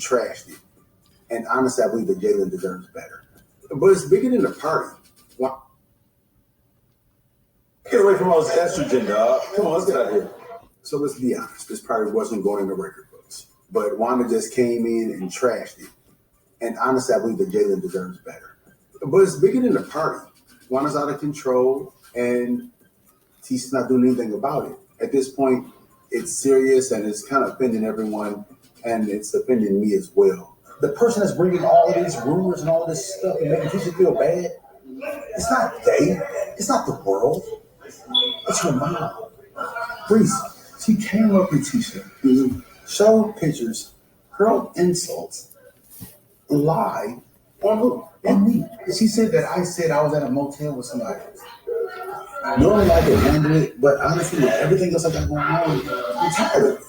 trashed it. And honestly, I believe that Jalen deserves better. But it's bigger than the party. Get away from all this estrogen, dog. Come on, let's get out of here. So let's be honest. This party wasn't going in the record books. But Wanda just came in and trashed it. And honestly, I believe that Jalen deserves better. But it's bigger than the party. Wanda's out of control, and he's not doing anything about it. At this point, it's serious, and it's kind of offending everyone, and it's offending me as well. The person that's bringing all of these rumors and all this stuff and making Tisha feel bad, it's not they. It's not the world. It's her mom. Reese, she came up with Tisha, showed pictures, hurled insults, lied on who? On me. She said that I said I was at a motel with somebody. Normally I can handle it, but honestly, with everything else I got going on, I'm tired of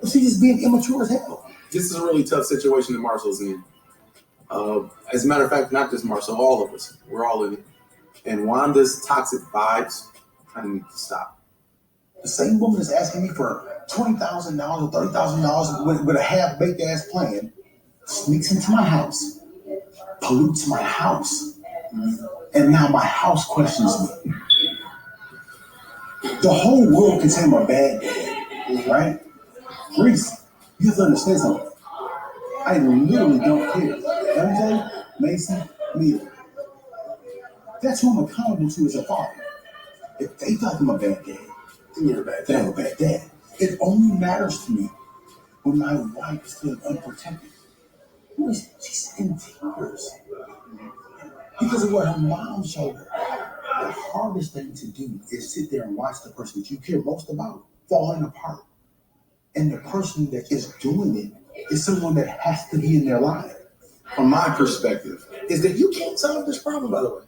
it. She's just being immature as hell. This is a really tough situation that Marshall's in. As a matter of fact, not just Marshall, all of us. We're all in it. And Wanda's toxic vibes kind of need to stop. The same woman is asking me for $20,000 or $30,000 with a half-baked ass plan, sneaks into my house, pollutes my house, and now my house questions me. The whole world can say I'm a bad dad, right? Reese, you have to understand something. I literally don't care. MJ, Mason, Mia. That's who I'm accountable to as a father. If they thought I'm a bad dad, then you're a bad dad. I'm a bad dad. It only matters to me when my wife is feeling unprotected. She's in tears because of what her mom showed her. The hardest thing to do is sit there and watch the person that you care most about falling apart. And the person that is doing it is someone that has to be in their life. From my perspective, is that you can't solve this problem, by the way.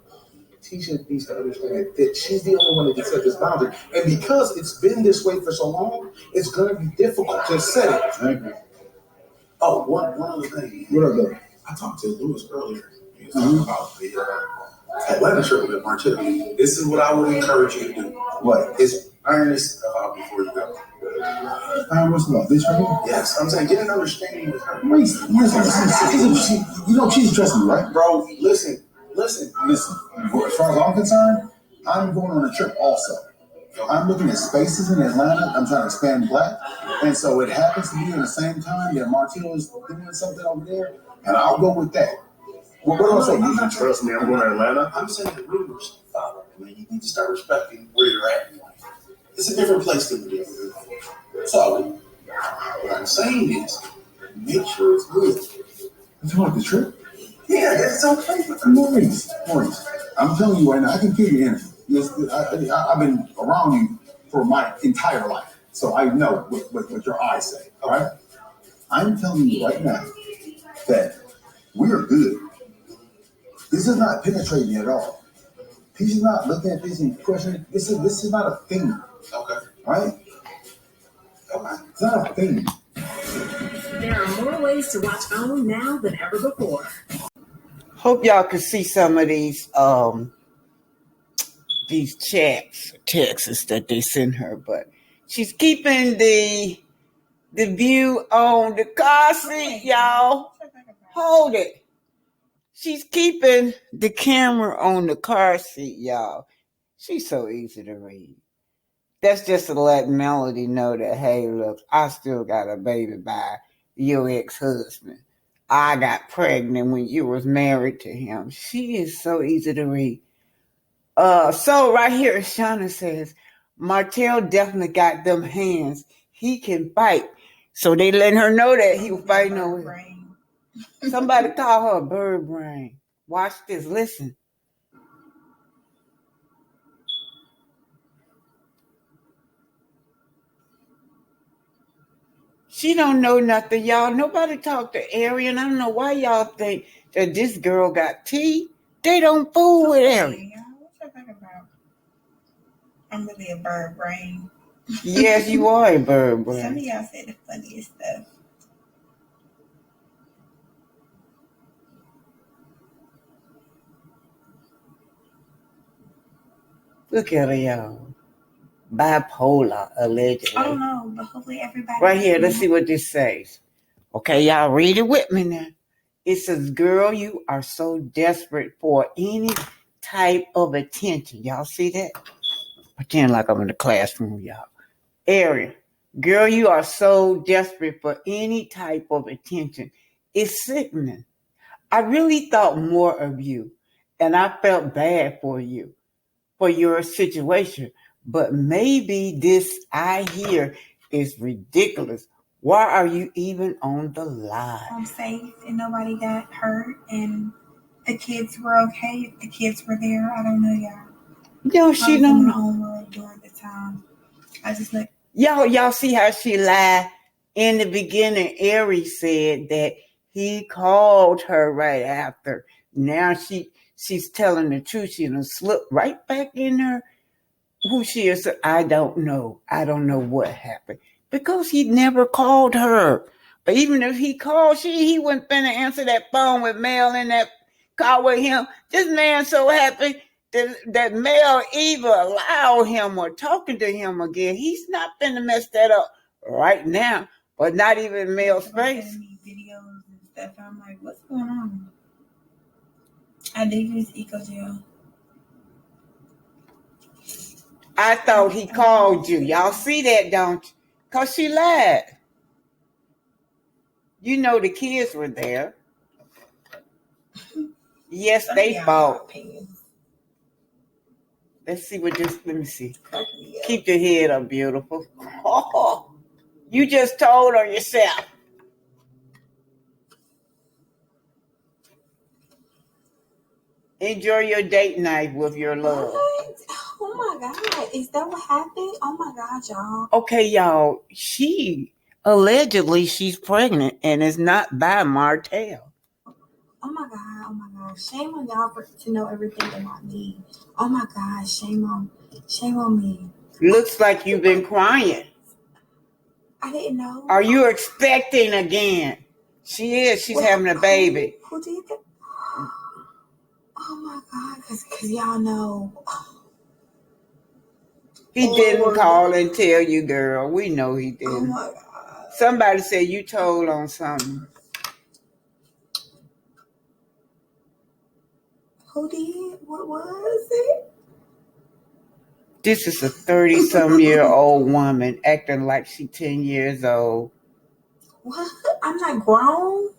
Tisha needs to understand that she's the only one that can set this boundary. And because it's been this way for so long, it's going to be difficult to set it. Thank you. Oh, one other thing. What are those? I talked to Lewis earlier. He was talking about the Atlanta trip with Martell. This is what I would encourage you to do. What? Is iron this stuff out before you go. Iron what's about? This right here? Yes, I'm saying get an understanding with her. Listen, you know she's addressing me, right? Bro, listen. As far as I'm concerned, I'm going on a trip also. I'm looking at spaces in Atlanta. I'm trying to expand black. And so it happens to be in the same time that Martell is doing something over there, and I'll go with that. Well, what do I say? You can trust me. I'm going to Atlanta. I'm saying the rumors. Man, you need to start respecting where you're at in life. It's a different place than we do. So, what I'm saying is, make sure it's good. You talking about the trip? Yeah, it's okay. Maurice, I'm telling you right now, I can feel your energy. I've been around you for my entire life, so I know what your eyes say, all right? I'm telling you right now that we're good. This is not penetrating at all. He's not looking at this and questioning. This is not a thing. Okay. Right? Okay. It's not a thing. There are more ways to watch OWN now than ever before. Hope y'all can see some of these chats, texts that they send her, but she's keeping the view on the car seat, y'all. Hold it. She's keeping the camera on the car seat, y'all. She's so easy to read. That's just to let Melody know that, hey, look, I still got a baby by your ex-husband. I got pregnant when you was married to him. She is so easy to read. So right here, Shauna says, Martell definitely got them hands. He can fight. So they letting her know that he was fighting over her. Somebody call her a bird brain. Watch this. Listen. She don't know nothing, y'all. Nobody talked to Arian. I don't know why y'all think that this girl got tea. They don't fool with Arian. What you think about? I'm really a bird brain. Yes, you are a bird brain. Some of y'all said the funniest stuff. Look at her, y'all. Bipolar, allegedly. I don't know, but hopefully everybody. Right here, let's see what this says. Okay, y'all read it with me now. It says, girl, you are so desperate for any type of attention. Y'all see that? Pretend like I'm in the classroom, y'all. Ariel, girl, you are so desperate for any type of attention. It's sickening. I really thought more of you, and I felt bad for you, for your situation. But maybe this I hear is ridiculous. Why are you even on the line? I'm safe and nobody got hurt and the kids were okay. If the kids were there, I don't know, y'all. Yo, she I was don't in my know. own world during the time. I just like Y'all see how she lied? In the beginning, Ari said that he called her right after. Now she's telling the truth. She done slipped right back in her. Who she is, I don't know. I don't know what happened. Because he never called her. But even if he called, he wasn't finna answer that phone with Mel in that car with him. This man so happy that Mel either allow him or talking to him again. He's not finna mess that up right now. But not even Mel's face. sending me videos and stuff. I'm like, what's going on? I did use eco gel. I thought he called you. Y'all see that, don't you? Because she lied. You know the kids were there. Yes, they fought. Let's see what this, let me see. Keep your head up, beautiful. Oh, you just told her yourself. Enjoy your date night with your love. What? Oh my God. Is that what happened? Oh my God, y'all. Okay, y'all. Allegedly, she's pregnant and is not by Martell. Oh my God. Oh my God. Shame on y'all to know everything about me. Oh my God. Shame on me. Looks like you've been crying. I didn't know. Are you expecting again? She is. She's having a baby. Who did that? Oh my God. Because y'all know. He didn't call and tell you, girl. We know he Oh didn't. my God. Somebody said you told on something. Who did? What was it? This is a 30-some-year-old woman acting like she's 10 years old. What? I'm not grown.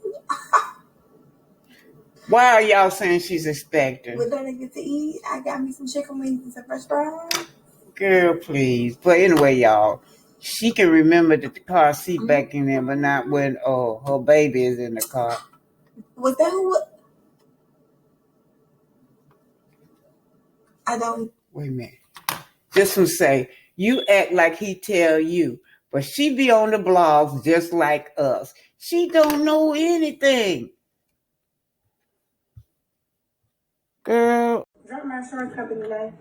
Why are y'all saying she's expecting? We're gonna get to eat. I got me some chicken wings and some fresh fries. Girl, please. But anyway, y'all, she can remember that the car seat back in there, but not when her baby is in the car. Was that who? I don't. Wait a minute. This one say, you act like he tell you, but she be on the blogs just like us. She don't know anything. Girl. Drop my insurance company today.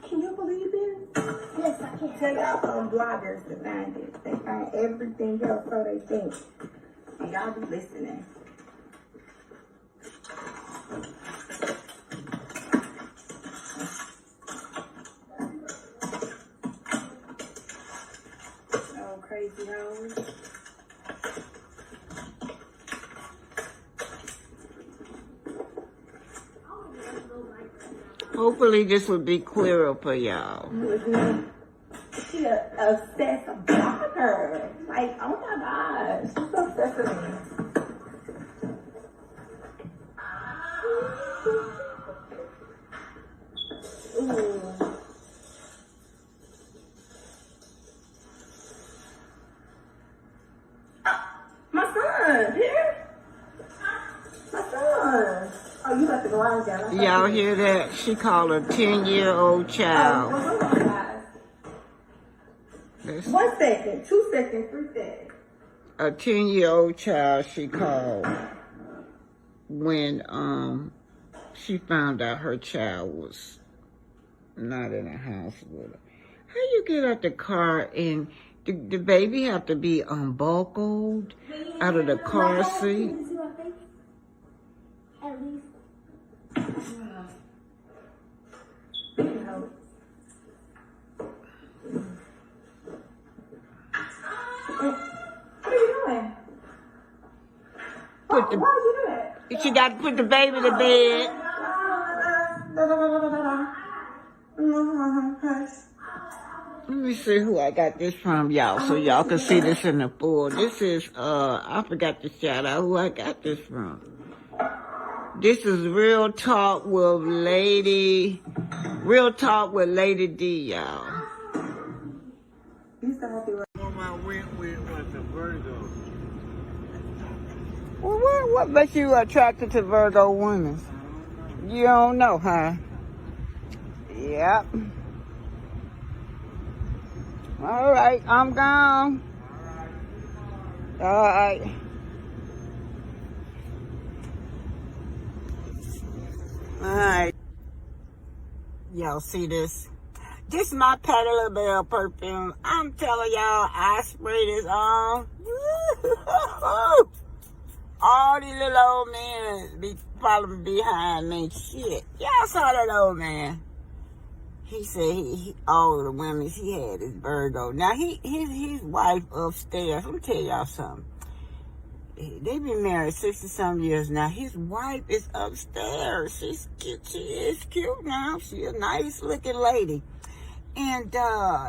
Can you believe this? Yes, I can. Tell y'all bloggers to find it. They find everything else, so they think. And y'all be listening. Oh, crazy hoes. Hopefully this will be clearer for y'all. She a obsessed blogger. Like, oh my gosh, she's so obsessed with me. Ooh. My son, here. My son. Oh, you left the garage down. Y'all hear that? She called a 10-year-old child. Oh, 1 second, 2 seconds, 3 seconds. A 10-year-old child she called when she found out her child was not in the house with her. How you get out the car and the baby have to be unbuckled out of the car seat? At least. What are you doing? Why would you do that? She got to put the baby to bed. Let me see who I got this from, y'all, so y'all can see this in the full. This is, I forgot to shout out who I got this from. This is Real Talk with Lady D, y'all. I went with was the Virgo. Well, what makes you attracted to Virgo women? You don't know, huh? Yep. All right, I'm gone. All right. All right. Y'all see this? This is my Patty LaBelle perfume. I'm telling y'all, I spray this on. All these little old men be following behind me. Shit. Y'all saw that old man. He said he all the women he had is Virgo. Now his wife upstairs. Let me tell y'all something. They've been married 60-some years now. His wife is upstairs. She's cute. She is cute now. She's a nice looking lady. And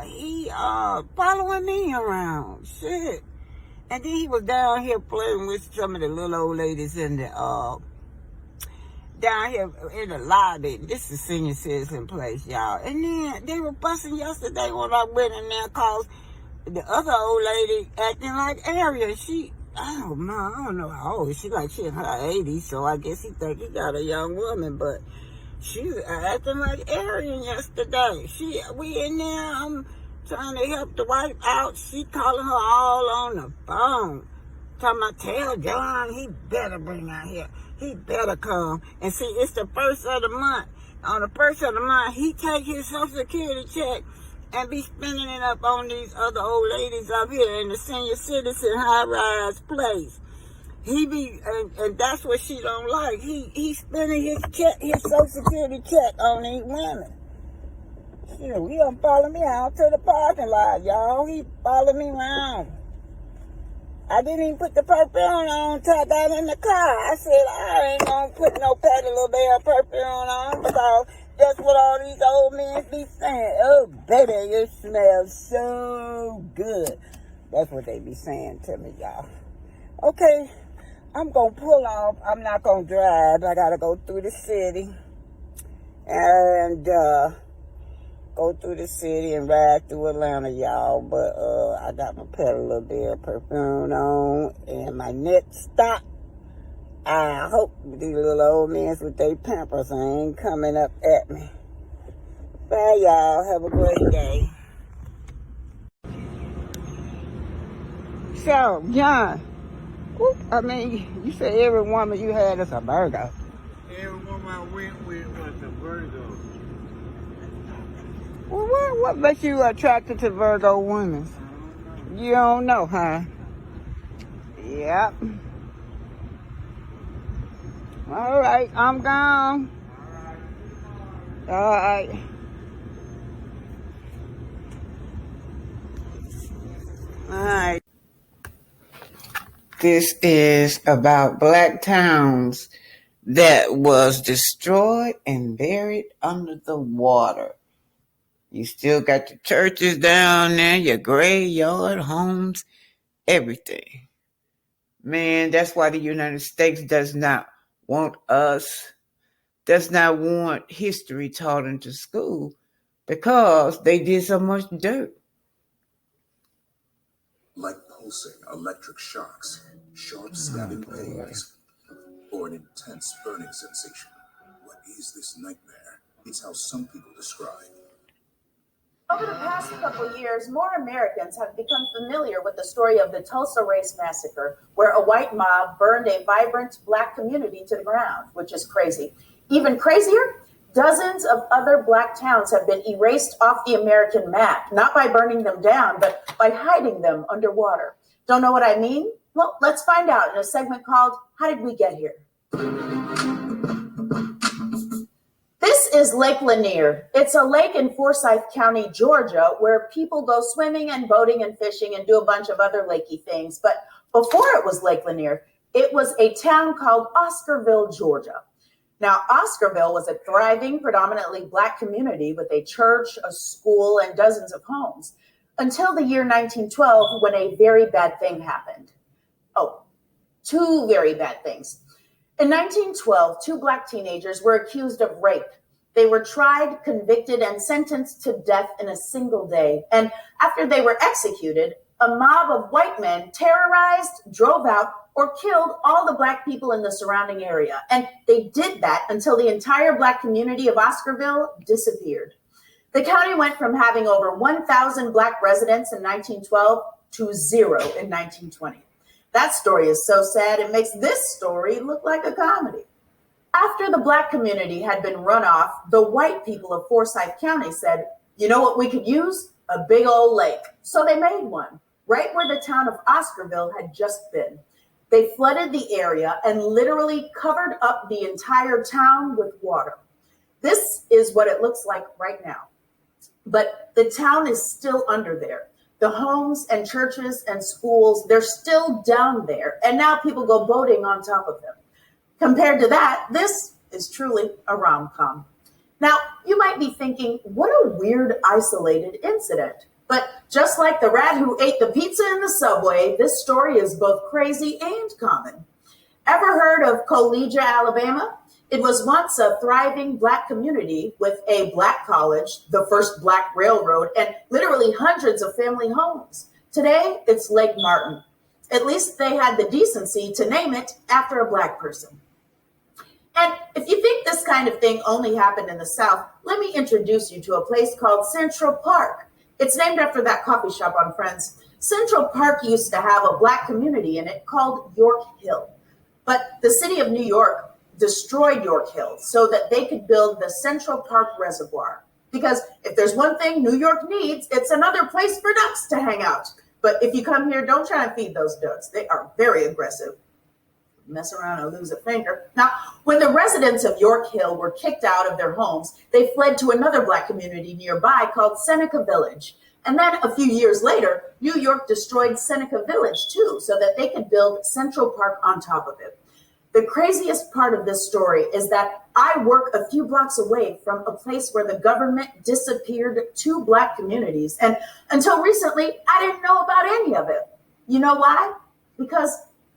he following me around. Shit. And then he was down here flirting with some of the little old ladies in the down here in the lobby. This is senior citizen place, y'all. And then they were busting yesterday when I went in there cause the other old lady acting like Ariel. I don't know how old. She in her 80s, so I guess he think he got a young woman, but she was acting like Ariel yesterday. We in there, I'm trying to help the wife out. She calling her all on the phone. Talking about, tell John he better bring her here. He better come. And see, it's the first of the month. On the first of the month, he take his Social Security check and be spending it up on these other old ladies up here in the senior citizen high-rise place. He be, and that's what she don't like. He spending his Social Security check on these women. Shit, he don't follow me out to the parking lot, y'all. He follow me around. I didn't even put the perfume on until I got in the car. I said, I ain't gonna put no Patty LaBelle perfume on because that's what all these old men be saying. Oh, baby, you smell so good. That's what they be saying to me, y'all. Okay, I'm gonna pull off. I'm not gonna drive. I gotta go through the city. And, go through the city and ride through Atlanta, y'all. But I got my Patty LaBelle perfume on. And my next stop, I hope these little old men with their pampers ain't coming up at me. Bye, y'all. Have a great day. So, John, you said every woman you had is a Virgo. Every woman I went with was a Virgo. Well, what makes you attracted to Virgo women? You don't know, huh? Yep. All right, I'm gone. All right. All right. This is about black towns that was destroyed and buried under the water. You still got your churches down there, your graveyard, homes, everything. Man, that's why the United States does not want history taught into school because they did so much dirt. Like pulsing electric shocks, sharp stabbing pains, or an intense burning sensation. What is this nightmare? It's how some people describe. Over the past couple years, more Americans have become familiar with the story of the Tulsa Race Massacre, where a white mob burned a vibrant black community to the ground, which is crazy. Even crazier, dozens of other black towns have been erased off the American map, not by burning them down, but by hiding them underwater. Don't know what I mean? Well, let's find out in a segment called How Did We Get Here? This is Lake Lanier. It's a lake in Forsyth County, Georgia, where people go swimming and boating and fishing and do a bunch of other lakey things. But before it was Lake Lanier, it was a town called Oscarville, Georgia. Now, Oscarville was a thriving, predominantly Black community with a church, a school, and dozens of homes until the year 1912 when a very bad thing happened. Oh, two very bad things. In 1912, two Black teenagers were accused of rape. They were tried, convicted, and sentenced to death in a single day. And after they were executed, a mob of white men terrorized, drove out, or killed all the Black people in the surrounding area. And they did that until the entire Black community of Oscarville disappeared. The county went from having over 1,000 Black residents in 1912 to 0 in 1920. That story is so sad, it makes this story look like a comedy. After the Black community had been run off, the white people of Forsyth County said, you know what we could use? A big old lake. So they made one, right where the town of Oscarville had just been. They flooded the area and literally covered up the entire town with water. This is what it looks like right now. But the town is still under there. The homes and churches and schools, they're still down there. And now people go boating on top of them. Compared to that, this is truly a rom-com. Now, you might be thinking, what a weird, isolated incident. But just like the rat who ate the pizza in the subway, this story is both crazy and common. Ever heard of Collegia, Alabama? It was once a thriving Black community with a Black college, the first Black railroad, and literally hundreds of family homes. Today, it's Lake Martin. At least they had the decency to name it after a Black person. And if you think this kind of thing only happened in the South, let me introduce you to a place called Central Park. It's named after that coffee shop on Friends. Central Park used to have a Black community in it called York Hill. But the city of New York destroyed York Hill so that they could build the Central Park Reservoir. Because if there's one thing New York needs, it's another place for ducks to hang out. But if you come here, don't try and feed those ducks. They are very aggressive. Mess around and lose a finger. Now, when the residents of York Hill were kicked out of their homes, they fled to another Black community nearby called Seneca Village. And then a few years later, New York destroyed Seneca Village too, so that they could build Central Park on top of it. The craziest part of this story is that I work a few blocks away from a place where the government disappeared two Black communities. And until recently, I didn't know about any of it. You know why? Because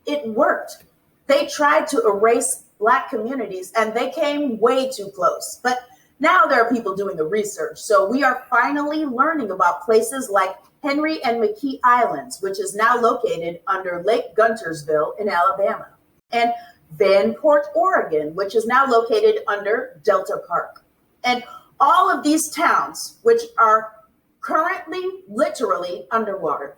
it worked. They tried to erase Black communities and they came way too close. But now there are people doing the research. So we are finally learning about places like Henry and McKee Islands, which is now located under Lake Guntersville in Alabama, and Vanport, Oregon, which is now located under Delta Park. And all of these towns, which are currently literally underwater.